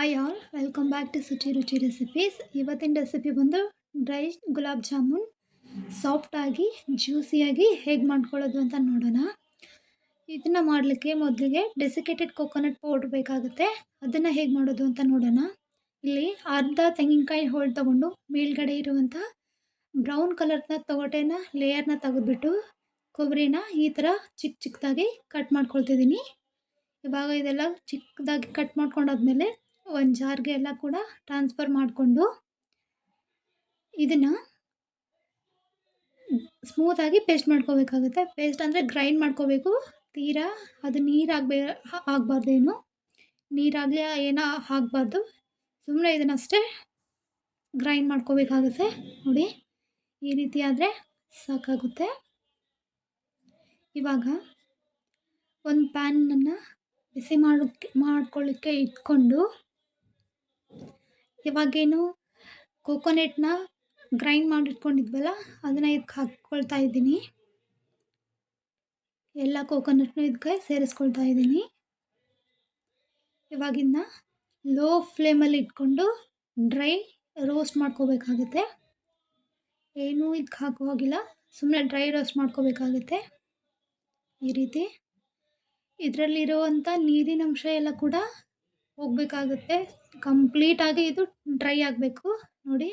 Hi all, welcome back to Suchi Ruchi recipes. ಇವತ್ತಿನ recipe ಬಂದು dry gulab jamun ಸಾಫ್ಟಾಗಿ ಜ್ಯೂಸಿಯಾಗಿ ಹೇಗೆ ಮಾಡ್ಕೊಳ್ಳೋದು ಅಂತ ನೋಡೋಣ. ಇದನ್ನು ಮಾಡಲಿಕ್ಕೆ ಮೊದಲಿಗೆ ಡೆಸಿಕೇಟೆಡ್ ಕೊಕೊನಟ್ ಪೌಡ್ರ್ ಬೇಕಾಗುತ್ತೆ. ಅದನ್ನು ಹೇಗೆ ಮಾಡೋದು ಅಂತ ನೋಡೋಣ. ಇಲ್ಲಿ ಅರ್ಧ ತೆಂಗಿನಕಾಯಿ ಹೋಳು ತೊಗೊಂಡು ಮೇಲ್ಗಡೆ ಇರುವಂಥ ಬ್ರೌನ್ ಕಲರ್ನ ತೊಗಟೆನ ಲೇಯರ್ನ ತೆಗೆದುಬಿಟ್ಟು ಕೊಬ್ಬರಿನ ಈ ಥರ ಚಿಕ್ಕ ಚಿಕ್ಕದಾಗಿ ಕಟ್ ಮಾಡ್ಕೊಳ್ತಿದ್ದೀನಿ. ಇವಾಗ ಇದೆಲ್ಲ ಚಿಕ್ಕದಾಗಿ ಕಟ್ ಮಾಡ್ಕೊಂಡಾದ್ಮೇಲೆ ಒಂದು ಜಾರ್ಗೆ ಎಲ್ಲ ಕೂಡ ಟ್ರಾನ್ಸ್ಫರ್ ಮಾಡಿಕೊಂಡು ಇದನ್ನು ಸ್ಮೂತಾಗಿ ಪೇಸ್ಟ್ ಮಾಡ್ಕೋಬೇಕಾಗುತ್ತೆ. ಪೇಸ್ಟ್ ಅಂದರೆ ಗ್ರೈಂಡ್ ಮಾಡ್ಕೋಬೇಕು. ತೀರಾ ಅದು ಆಗಬಾರ್ದೇನು, ನೀರಾಗಲಿ ಏನೋ ಆಗಬಾರ್ದು. ಸುಮ್ಮನೆ ಇದನ್ನಷ್ಟೇ ಗ್ರೈಂಡ್ ಮಾಡ್ಕೋಬೇಕಾಗುತ್ತೆ. ನೋಡಿ, ಈ ರೀತಿ ಆದರೆ ಸಾಕಾಗುತ್ತೆ. ಇವಾಗ ಒಂದು ಪ್ಯಾನನ್ನು ಬಿಸಿ ಮಾಡ್ಕೊಳ್ಳಿಕ್ಕೆ ಇಟ್ಕೊಂಡು ಇವಾಗೇನು ಕೋಕೋನೆಟ್ನ ಗ್ರೈಂಡ್ ಮಾಡಿಟ್ಕೊಂಡಿದ್ವಲ್ಲ ಅದನ್ನು ಇದಕ್ಕೆ ಹಾಕ್ಕೊಳ್ತಾ ಇದ್ದೀನಿ. ಎಲ್ಲ ಕೋಕೋನಟ್ನು ಇದಕ್ಕೆ ಸೇರಿಸ್ಕೊಳ್ತಾ ಇದ್ದೀನಿ. ಇವಾಗಿನ್ನ ಲೋ ಫ್ಲೇಮಲ್ಲಿ ಇಟ್ಕೊಂಡು ಡ್ರೈ ರೋಸ್ಟ್ ಮಾಡ್ಕೋಬೇಕಾಗುತ್ತೆ. ಏನೂ ಇದಕ್ಕೆ ಹಾಕುವಾಗಿಲ್ಲ, ಸುಮ್ಮನೆ ಡ್ರೈ ರೋಸ್ಟ್ ಮಾಡ್ಕೋಬೇಕಾಗುತ್ತೆ. ಈ ರೀತಿ ಇದರಲ್ಲಿರುವಂಥ ನೀರಿನಂಶ ಎಲ್ಲ ಕೂಡ ಹೋಗಬೇಕಾಗುತ್ತೆ. ಕಂಪ್ಲೀಟಾಗಿ ಇದು ಡ್ರೈ ಆಗಬೇಕು. ನೋಡಿ,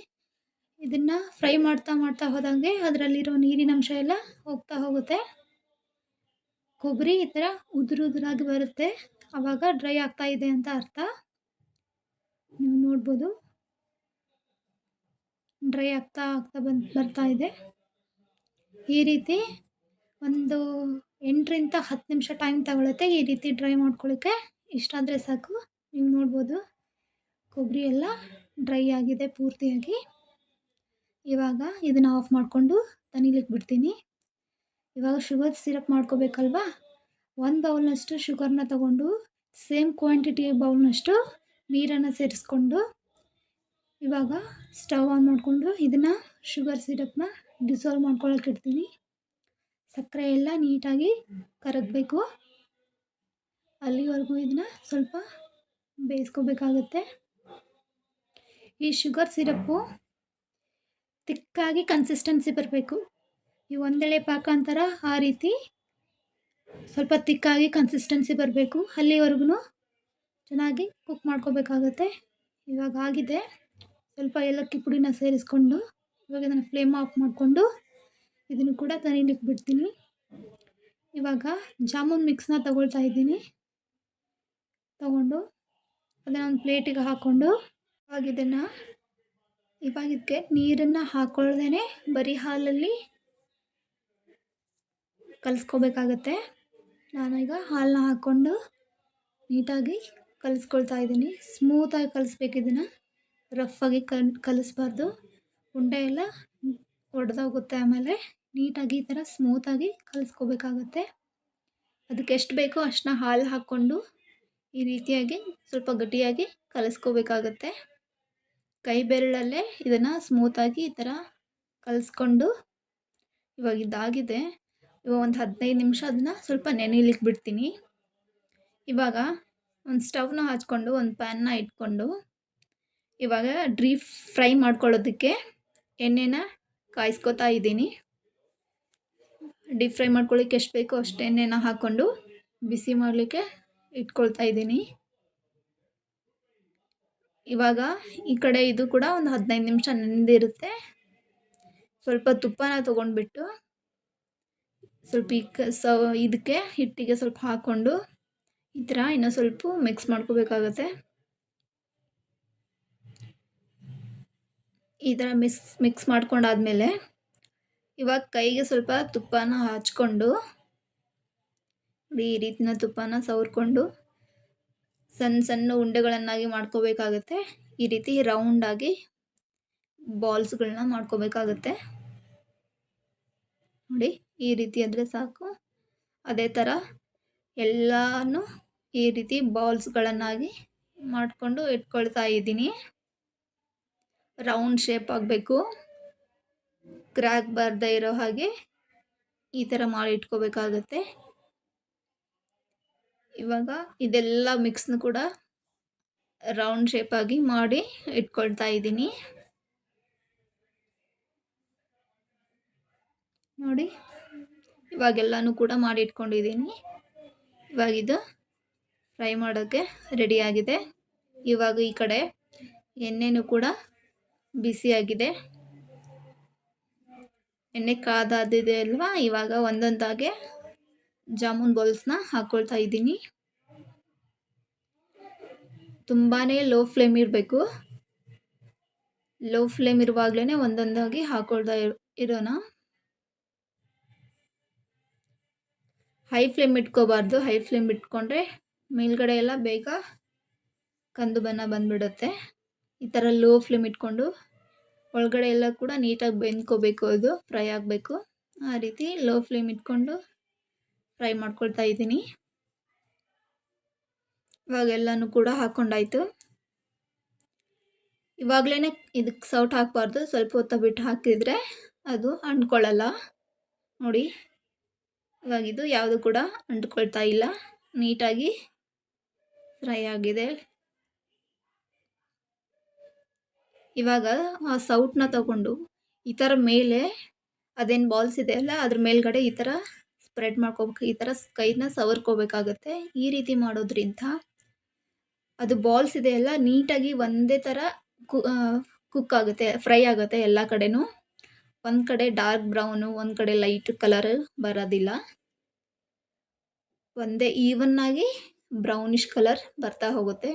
ಇದನ್ನು ಫ್ರೈ ಮಾಡ್ತಾ ಹೋದಂಗೆ ಅದರಲ್ಲಿರೋ ನೀರಿನಂಶ ಎಲ್ಲ ಹೋಗ್ತಾ ಹೋಗುತ್ತೆ. ಕೊಬ್ಬರಿ ಈ ಥರ ಉದುರಾಗಿ ಬರುತ್ತೆ, ಆವಾಗ ಡ್ರೈ ಆಗ್ತಾ ಇದೆ ಅಂತ ಅರ್ಥ. ನೀವು ನೋಡ್ಬೋದು, ಡ್ರೈ ಆಗ್ತಾ ಬರ್ತಾ ಇದೆ. ಈ ರೀತಿ ಒಂದು 8ರಿಂದ 10 ನಿಮಿಷ ಟೈಮ್ ತಗೊಳುತ್ತೆ ಈ ರೀತಿ ಡ್ರೈ ಮಾಡ್ಕೊಳ್ಳೋಕ್ಕೆ. ಇಷ್ಟಾದರೆ ಸಾಕು. ನೀವು ನೋಡ್ಬೋದು, ಕೊಬ್ಬರಿ ಎಲ್ಲ ಡ್ರೈ ಆಗಿದೆ ಪೂರ್ತಿಯಾಗಿ. ಇವಾಗ ಇದನ್ನು ಆಫ್ ಮಾಡಿಕೊಂಡು ತಣಿಲಿಕ್ಕೆ ಬಿಡ್ತೀನಿ. ಇವಾಗ ಶುಗರ್ ಸಿರಪ್ ಮಾಡ್ಕೋಬೇಕಲ್ವಾ. 1 ಬೌಲ್ನಷ್ಟು ಶುಗರ್ನ ತಗೊಂಡು ಸೇಮ್ ಕ್ವಾಂಟಿಟಿ ಬೌಲ್ನಷ್ಟು ನೀರನ್ನು ಸೇರಿಸ್ಕೊಂಡು ಇವಾಗ ಸ್ಟವ್ ಆನ್ ಮಾಡಿಕೊಂಡು ಇದನ್ನು ಶುಗರ್ ಸಿರಪ್ನ ಡಿಸಾಲ್ವ್ ಮಾಡ್ಕೊಳ್ಳೋಕೆ ಇಡ್ತೀನಿ. ಸಕ್ಕರೆ ಎಲ್ಲ ನೀಟಾಗಿ ಕರಗಬೇಕು, ಅಲ್ಲಿವರೆಗೂ ಇದನ್ನು ಸ್ವಲ್ಪ ಬೇಯಿಸ್ಕೋಬೇಕಾಗುತ್ತೆ. ಈ ಶುಗರ್ ಸಿರಪ್ಪು ತಿಕ್ಕಾಗಿ ಕನ್ಸಿಸ್ಟೆನ್ಸಿ ಬರಬೇಕು. ಈ ಒಂದೆಳೆ ಪಾಕ ಅಂತಾರ ಆ ರೀತಿ ಸ್ವಲ್ಪ ತಿಕ್ಕಾಗಿ ಕನ್ಸಿಸ್ಟೆನ್ಸಿ ಬರಬೇಕು. ಅಲ್ಲಿವರೆಗೂ ಚೆನ್ನಾಗಿ ಕುಕ್ ಮಾಡ್ಕೋಬೇಕಾಗುತ್ತೆ. ಇವಾಗ ಆಗಿದೆ. ಸ್ವಲ್ಪ ಏಲಕ್ಕಿ ಪುಡಿನ ಸೇರಿಸ್ಕೊಂಡು ಇವಾಗ ಇದನ್ನು ಫ್ಲೇಮ್ ಆಫ್ ಮಾಡಿಕೊಂಡು ಇದನ್ನು ಕೂಡ ತಣಿಲಿಕ್ಕೆ ಬಿಡ್ತೀನಿ. ಇವಾಗ ಜಾಮೂನ್ ಮಿಕ್ಸ್ನ ತಗೊಳ್ತಾ ಇದ್ದೀನಿ. ತಗೊಂಡು ಅದನ್ನು ಒಂದು ಪ್ಲೇಟಿಗೆ ಹಾಕ್ಕೊಂಡು ಇವಾಗ ಇದಕ್ಕೆ ನೀರನ್ನು ಹಾಕ್ಕೊಳ್ದೇ ಬರೀ ಹಾಲಲ್ಲಿ ಕಲಿಸ್ಕೋಬೇಕಾಗತ್ತೆ. ನಾನೀಗ ಹಾಲನ್ನ ಹಾಕ್ಕೊಂಡು ನೀಟಾಗಿ ಕಲಿಸ್ಕೊಳ್ತಾ ಇದ್ದೀನಿ. ಸ್ಮೂತಾಗಿ ಕಲಿಸ್ಬೇಕು. ಇದನ್ನು ರಫಾಗಿ ಕಲಿಸ್ಬಾರ್ದು, ಉಂಡೆ ಎಲ್ಲ ಒಡೆದೋಗುತ್ತೆ. ಆಮೇಲೆ ನೀಟಾಗಿ ಈ ಥರ ಸ್ಮೂತಾಗಿ ಕಲಿಸ್ಕೋಬೇಕಾಗತ್ತೆ. ಅದಕ್ಕೆ ಎಷ್ಟು ಬೇಕೋ ಅಷ್ಟನ್ನ ಹಾಲು ಹಾಕ್ಕೊಂಡು ಈ ರೀತಿಯಾಗಿ ಸ್ವಲ್ಪ ಗಟ್ಟಿಯಾಗಿ ಕಲಿಸ್ಕೋಬೇಕಾಗತ್ತೆ. ಕೈ ಬೆರಳಲ್ಲೇ ಇದನ್ನು ಸ್ಮೂತಾಗಿ ಈ ಥರ ಕಲಿಸ್ಕೊಂಡು ಇವಾಗ ಇದಾಗಿದೆ. ಇವಾಗ ಒಂದು 15 ನಿಮಿಷ ಅದನ್ನು ಸ್ವಲ್ಪ ನೆನೆಲಿಕ್ಕೆ ಬಿಡ್ತೀನಿ. ಇವಾಗ ಒಂದು ಸ್ಟವ್ನ ಹಚ್ಕೊಂಡು ಒಂದು ಪ್ಯಾನ್ನ ಇಟ್ಕೊಂಡು ಇವಾಗ ಡೀಪ್ ಫ್ರೈ ಮಾಡ್ಕೊಳ್ಳೋದಕ್ಕೆ ಎಣ್ಣೆನ ಕಾಯಿಸ್ಕೊತಾ ಇದ್ದೀನಿ. ಡೀಪ್ ಫ್ರೈ ಮಾಡ್ಕೊಳ್ಳಿಕ್ಕೆ ಎಷ್ಟು ಬೇಕೋ ಅಷ್ಟು ಎಣ್ಣೆನ ಹಾಕ್ಕೊಂಡು ಬಿಸಿ ಮಾಡಲಿಕ್ಕೆ ಇಟ್ಕೊಳ್ತಾ ಇದ್ದೀನಿ. ಇವಾಗ ಈ ಕಡೆ ಇದು ಕೂಡ ಒಂದು 15 ನಿಮಿಷ ನೆನೆದಿರುತ್ತೆ. ಸ್ವಲ್ಪ ತುಪ್ಪನ ತೊಗೊಂಡ್ಬಿಟ್ಟು ಸ್ವಲ್ಪ ಇದಕ್ಕೆ ಹಿಟ್ಟಿಗೆ ಸ್ವಲ್ಪ ಹಾಕ್ಕೊಂಡು ಈ ಥರ ಇನ್ನೂ ಸ್ವಲ್ಪ ಮಿಕ್ಸ್ ಮಾಡ್ಕೋಬೇಕಾಗತ್ತೆ. ಈ ಥರ ಮಿಕ್ಸ್ ಮಾಡ್ಕೊಂಡಾದ್ಮೇಲೆ ಇವಾಗ ಕೈಗೆ ಸ್ವಲ್ಪ ತುಪ್ಪನ ಹಚ್ಕೊಂಡು ಈ ರೀತಿನ ತುಪ್ಪನ ಸವರ್ಕೊಂಡು ಸಣ್ಣ ಉಂಡೆಗಳನ್ನಾಗಿ ಮಾಡ್ಕೋಬೇಕಾಗತ್ತೆ. ಈ ರೀತಿ ರೌಂಡಾಗಿ ಬಾಲ್ಸ್ಗಳನ್ನ ಮಾಡ್ಕೋಬೇಕಾಗತ್ತೆ. ನೋಡಿ, ಈ ರೀತಿ ಆದರೆ ಸಾಕು. ಅದೇ ಥರ ಎಲ್ಲನೂ ಈ ರೀತಿ ಬಾಲ್ಸ್ಗಳನ್ನಾಗಿ ಮಾಡಿಕೊಂಡು ಇಟ್ಕೊಳ್ತಾ ಇದ್ದೀನಿ. ರೌಂಡ್ ಶೇಪ್ ಆಗಬೇಕು, ಕ್ರ್ಯಾಕ್ ಬರದೇ ಇರೋ ಹಾಗೆ ಈ ಥರ ಮಾಡಿ ಇಟ್ಕೋಬೇಕಾಗತ್ತೆ. ಇವಾಗ ಇದೆಲ್ಲ ಮಿಕ್ಸ್ನು ಕೂಡ ರೌಂಡ್ ಶೇಪಾಗಿ ಮಾಡಿ ಇಟ್ಕೊಳ್ತಾ ಇದ್ದೀನಿ. ನೋಡಿ, ಇವಾಗೆಲ್ಲನೂ ಕೂಡ ಮಾಡಿ ಇಟ್ಕೊಂಡಿದ್ದೀನಿ. ಇವಾಗಿದು ಫ್ರೈ ಮಾಡೋಕ್ಕೆ ರೆಡಿಯಾಗಿದೆ. ಇವಾಗ ಈ ಕಡೆ ಎಣ್ಣೆನೂ ಕೂಡ ಬಿಸಿಯಾಗಿದೆ. ಎಣ್ಣೆ ಕಾದಾದಿದೆ ಅಲ್ವಾ, ಇವಾಗ ಒಂದೊಂದಾಗೆ ಜಾಮೂನ್ ಬಾಲ್ಸ್ನ ಹಾಕ್ಕೊಳ್ತಾ ಇದ್ದೀನಿ. ತುಂಬಾ ಲೋ ಫ್ಲೇಮ್ ಇರಬೇಕು. ಲೋ ಫ್ಲೇಮ್ ಇರುವಾಗಲೇ ಒಂದೊಂದಾಗಿ ಹಾಕ್ಕೊಳ್ತಾ ಇರೋಣ. ಹೈ ಫ್ಲೇಮ್ ಇಟ್ಕೋಬಾರ್ದು. ಹೈ ಫ್ಲೇಮ್ ಇಟ್ಕೊಂಡ್ರೆ ಮೇಲ್ಗಡೆ ಎಲ್ಲ ಬೇಗ ಕಂದು ಬಣ್ಣ ಬಂದುಬಿಡುತ್ತೆ. ಈ ಥರ ಲೋ ಫ್ಲೇಮ್ ಇಟ್ಕೊಂಡು ಒಳಗಡೆ ಎಲ್ಲ ಕೂಡ ನೀಟಾಗಿ ಬೆಂದ್ಕೋಬೇಕು, ಅದು ಫ್ರೈ ಆಗಬೇಕು. ಆ ರೀತಿ ಲೋ ಫ್ಲೇಮ್ ಇಟ್ಕೊಂಡು ಫ್ರೈ ಮಾಡ್ಕೊಳ್ತಾ ಇದ್ದೀನಿ. ಇವಾಗೆಲ್ಲನೂ ಕೂಡ ಹಾಕ್ಕೊಂಡಾಯ್ತು. ಇವಾಗಲೇ ಇದಕ್ಕೆ ಸೌಟ್ ಹಾಕಬಾರ್ದು. ಸ್ವಲ್ಪ ಹೊತ್ತು ಬಿಟ್ಟು ಹಾಕಿದರೆ ಅದು ಅಂಟ್ಕೊಳ್ಳಲ್ಲ. ನೋಡಿ, ಇವಾಗಿದು ಯಾವುದು ಕೂಡ ಅಂಟ್ಕೊಳ್ತಾ ಇಲ್ಲ, ನೀಟಾಗಿ ಫ್ರೈ ಆಗಿದೆ. ಇವಾಗ ಆ ಸೌಟನ್ನ ತಗೊಂಡು ಈ ಥರ ಮೇಲೆ ಅದೇನು ಬಾಲ್ಸ್ ಇದೆ ಅಲ್ಲ, ಅದ್ರ ಮೇಲ್ಗಡೆ ಈ ಥರ ಸ್ಪ್ರೆಡ್ ಮಾಡ್ಕೋಬೇಕು. ಈ ಥರ ಕೈನ ಸವರ್ಕೋಬೇಕಾಗತ್ತೆ. ಈ ರೀತಿ ಮಾಡೋದ್ರಿಂದ ಅದು ಬಾಲ್ಸ್ ಇದೆ ಅಲ್ಲ, ನೀಟಾಗಿ ಒಂದೇ ಥರ ಕುಕ್ ಆಗುತ್ತೆ, ಫ್ರೈ ಆಗುತ್ತೆ ಎಲ್ಲ ಕಡೆನೂ. ಒಂದು ಕಡೆ ಡಾರ್ಕ್ ಬ್ರೌನು, ಒಂದು ಕಡೆ ಲೈಟ್ ಕಲರ್ ಬರೋದಿಲ್ಲ. ಒಂದೇ ಈವನ್ನಾಗಿ ಬ್ರೌನಿಷ್ ಕಲರ್ ಬರ್ತಾ ಹೋಗುತ್ತೆ.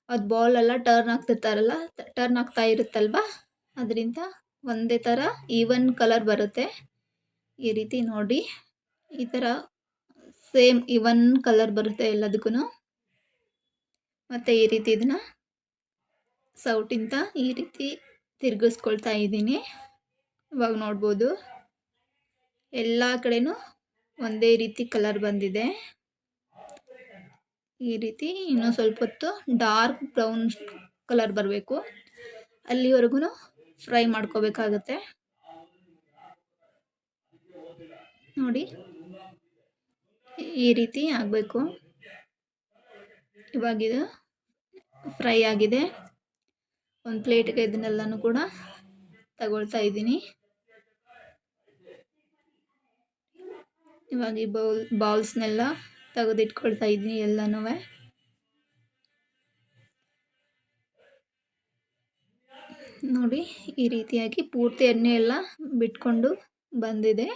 ಅದು ಬಾಲ್ ಎಲ್ಲ ಟರ್ನ್ ಆಗ್ತಾ ಇರುತ್ತಲ್ವ, ಅದರಿಂದ ಒಂದೇ ಥರ ಈವನ್ ಕಲರ್ ಬರುತ್ತೆ. ಈ ರೀತಿ ನೋಡಿ, ಈ ಥರ ಸೇಮ್ ಈವನ್ ಕಲರ್ ಬರುತ್ತೆ ಎಲ್ಲದಕ್ಕೂ. ಮತ್ತು ಈ ರೀತಿ ಇದನ್ನು ಸೌಟಿಂದ ಈ ರೀತಿ ತಿರುಗಿಸ್ಕೊಳ್ತಾ ಇದ್ದೀನಿ. ಇವಾಗ ನೋಡ್ಬೋದು ಎಲ್ಲ ಕಡೆನೂ ಒಂದೇ ರೀತಿ ಕಲರ್ ಬಂದಿದೆ. ಈ ರೀತಿ ಇನ್ನೂ ಸ್ವಲ್ಪ ಹೊತ್ತು ಡಾರ್ಕ್ ಬ್ರೌನ್ ಕಲರ್ ಬರಬೇಕು, ಅಲ್ಲಿವರೆಗೂ ಫ್ರೈ ಮಾಡ್ಕೋಬೇಕಾಗತ್ತೆ. ನೋಡಿ, ಈ ರೀತಿ ಆಗಬೇಕು. ಇವಾಗಿದು ಫ್ರೈ ಆಗಿದೆ. ಒಂದು ಪ್ಲೇಟ್ಗೆ ಇದನ್ನೆಲ್ಲನೂ ಕೂಡ ತಗೊಳ್ತಾ ಇದ್ದೀನಿ. ಇವಾಗ ಈ ಬಾಲ್ಸ್ನೆಲ್ಲ ತೆಗೆದಿಟ್ಕೊಳ್ತಾ ಇದ್ದೀನಿ ಎಲ್ಲನೂ. ನೋಡಿ, ಈ ರೀತಿಯಾಗಿ ಪೂರ್ತಿ ಎಣ್ಣೆ ಎಲ್ಲ ಬಿಟ್ಕೊಂಡು ಬಂದಿದೆ.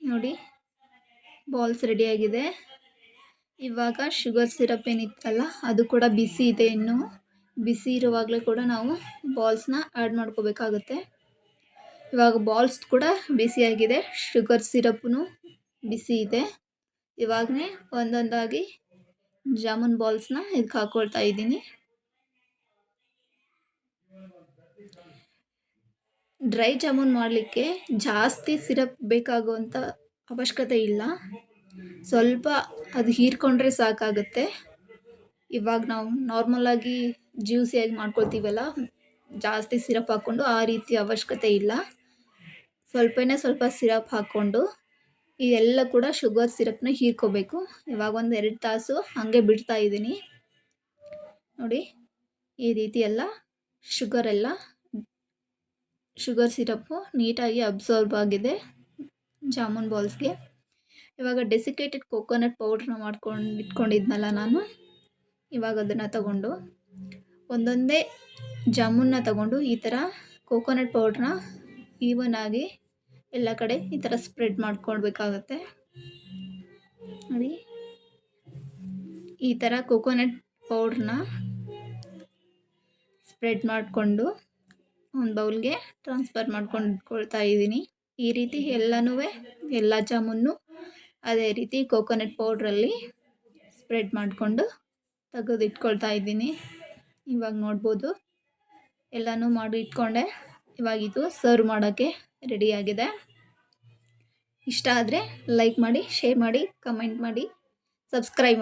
ನೋಡಿ, ಬಾಲ್ಸ್ ರೆಡಿಯಾಗಿದೆ. ಇವಾಗ ಶುಗರ್ ಸಿರಪ್ ಏನಿತ್ತಲ್ಲ, ಅದು ಕೂಡ ಬಿಸಿ ಇದೆ. ಇನ್ನು ಬಿಸಿ ಇರುವಾಗಲೇ ಕೂಡ ನಾವು ಬಾಲ್ಸ್ನ ಆ್ಯಡ್ ಮಾಡ್ಕೋಬೇಕಾಗುತ್ತೆ. ಇವಾಗ ಬಾಲ್ಸ್ ಕೂಡ ಬಿಸಿಯಾಗಿದೆ, ಶುಗರ್ ಸಿರಪ್ನು ಬಿಸಿ ಇದೆ. ಇವಾಗಲೇ ಒಂದೊಂದಾಗಿ ಜಾಮೂನ್ ಬಾಲ್ಸ್ನ ಇದಕ್ಕೆ ಹಾಕ್ಕೊಳ್ತಾ ಇದ್ದೀನಿ. ಡ್ರೈ ಜಾಮೂನ್ ಮಾಡಲಿಕ್ಕೆ ಜಾಸ್ತಿ ಸಿರಪ್ ಬೇಕಾಗುವಂಥ ಅವಶ್ಯಕತೆ ಇಲ್ಲ. ಸ್ವಲ್ಪ ಅದು ಹೀರ್ಕೊಂಡ್ರೆ ಸಾಕಾಗುತ್ತೆ. ಇವಾಗ ನಾವು ನಾರ್ಮಲಾಗಿ ಜ್ಯೂಸಿಯಾಗಿ ಮಾಡ್ಕೊಳ್ತೀವಲ್ಲ, ಜಾಸ್ತಿ ಸಿರಪ್ ಹಾಕ್ಕೊಂಡು ಆ ರೀತಿ ಅವಶ್ಯಕತೆ ಇಲ್ಲ. ಸ್ವಲ್ಪ ಸಿರಪ್ ಹಾಕ್ಕೊಂಡು ಇದೆಲ್ಲ ಕೂಡ ಶುಗರ್ ಸಿರಪ್ನ ಹೀರ್ಕೋಬೇಕು. ಇವಾಗ ಒಂದು 2 ತಾಸು ಹಾಗೆ ಬಿಡ್ತಾ ಇದ್ದೀನಿ. ನೋಡಿ, ಈ ರೀತಿ ಎಲ್ಲ ಶುಗರ್ ಸಿರಪ್ಪು ನೀಟಾಗಿ ಅಬ್ಸಾರ್ಬ್ ಆಗಿದೆ ಜಾಮೂನ್ ಬಾಲ್ಸ್ಗೆ. ಇವಾಗ ಡೆಸಿಕೇಟೆಡ್ ಕೋಕೋನಟ್ ಪೌಡ್ರನ್ನ ಇಟ್ಕೊಂಡಿದ್ನಲ್ಲ ನಾನು, ಇವಾಗ ಅದನ್ನು ತಗೊಂಡು ಒಂದೊಂದೇ ಜಾಮೂನ್ನ ತಗೊಂಡು ಈ ಥರ ಕೋಕೋನಟ್ ಪೌಡ್ರನ್ನ ಈವನ್ ಆಗಿ ಎಲ್ಲ ಕಡೆ ಈ ಥರ ಸ್ಪ್ರೆಡ್ ಮಾಡ್ಕೊಳ್ಬೇಕಾಗತ್ತೆ. ನೋಡಿ, ಈ ಥರ ಕೋಕೋನಟ್ ಪೌಡ್ರನ್ನ ಸ್ಪ್ರೆಡ್ ಮಾಡಿಕೊಂಡು ಒಂದು ಬೌಲ್ಗೆ ಟ್ರಾನ್ಸ್ಫರ್ ಮಾಡ್ಕೊಂಡು ಇಟ್ಕೊಳ್ತಾ ಇದ್ದೀನಿ. ಈ ರೀತಿ ಎಲ್ಲ ಜಾಮೂನು ಅದೇ ರೀತಿ ಕೋಕೋನಟ್ ಪೌಡ್ರಲ್ಲಿ ಸ್ಪ್ರೆಡ್ ಮಾಡಿಕೊಂಡು ತೆಗೆದು ಇಟ್ಕೊಳ್ತಾ ಇದ್ದೀನಿ. ಇವಾಗ ನೋಡ್ಬೋದು ಎಲ್ಲನೂ ಮಾಡಿ ಇಟ್ಕೊಂಡೆ. ಇವಾಗಿದು ಸರ್ವ್ ಮಾಡೋಕ್ಕೆ ರೆಡಿಯಾಗಿದೆ. ಇಷ್ಟ ಆದರೆ ಲೈಕ್ ಮಾಡಿ, ಶೇರ್ ಮಾಡಿ, ಕಮೆಂಟ್ ಮಾಡಿ, ಸಬ್ಸ್ಕ್ರೈಬ್ ಮಾಡಿ.